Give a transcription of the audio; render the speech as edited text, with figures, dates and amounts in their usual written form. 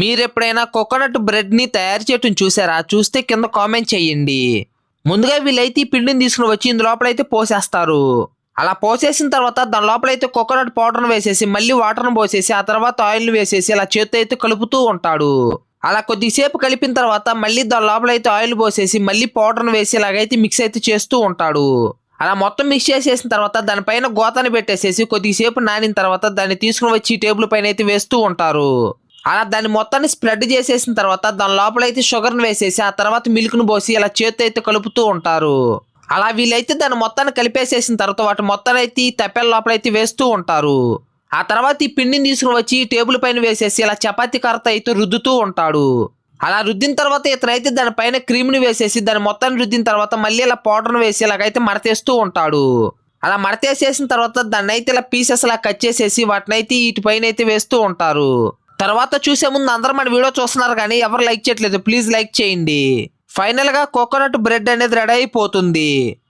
మీరెప్పుడైనా కోకోనట్ బ్రెడ్ని తయారు చేయటం చూసారా? చూస్తే కింద కామెంట్ చేయండి. ముందుగా వీళ్ళైతే ఈ పిండిని తీసుకుని వచ్చి ఇందు లోపలైతే పోసేస్తారు. అలా పోసేసిన తర్వాత దాని లోపలైతే కోకోనట్ పౌడర్ను వేసేసి మళ్ళీ వాటర్ను పోసేసి ఆ తర్వాత ఆయిల్ని వేసేసి అలా చేత్తో అయితే కలుపుతూ ఉంటాడు. అలా కొద్దిసేపు కలిపిన తర్వాత మళ్ళీ దాని లోపలైతే ఆయిల్ పోసేసి మళ్ళీ పౌడర్ను వేసి ఇలాగైతే మిక్స్ అయితే చేస్తూ ఉంటాడు. అలా మొత్తం మిక్స్ చేసేసిన తర్వాత దానిపైన గోతాన్ని పెట్టేసేసి కొద్దిసేపు నానిన తర్వాత దాన్ని తీసుకుని వచ్చి టేబుల్ పైన అయితే వేస్తూ ఉంటారు. అలా దాన్ని మొత్తాన్ని స్ప్రెడ్ చేసేసిన తర్వాత దాని లోపలైతే షుగర్ని వేసేసి ఆ తర్వాత మిల్క్ను పోసి ఇలా చేత్తో అయితే కలుపుతూ ఉంటారు. అలా వీళ్ళైతే దాన్ని మొత్తాన్ని కలిపేసేసిన తర్వాత వాటి మొత్తాన్ని అయితే ఈ తప్పెల లోపలైతే వేస్తూ ఉంటారు. ఆ తర్వాత ఈ పిండిని తీసుకుని వచ్చి టేబుల్ పైన వేసేసి ఇలా చపాతీ కర్రతో అయితే రుద్దుతూ ఉంటాడు. అలా రుద్దిన తర్వాత ఇతనైతే దానిపైన క్రీమ్ని వేసేసి దాన్ని మొత్తాన్ని రుద్దిన తర్వాత మళ్ళీ ఇలా పౌడర్ను వేసి ఇలాగైతే మడతేస్తూ ఉంటాడు. అలా మడతేసేసిన తర్వాత దాన్ని అయితే ఇలా పీసెస్ లా కట్ చేసేసి వాటినైతే వీటిపైన అయితే వేస్తూ ఉంటారు. తర్వాత చూసే ముందు అందరూ మన వీడియో చూస్తున్నారు కానీ ఎవరు లైక్ చేయట్లేదు, ప్లీజ్ లైక్ చేయండి. ఫైనల్ గా కోకోనట్ బ్రెడ్ అనేది రెడీ అయిపోతుంది.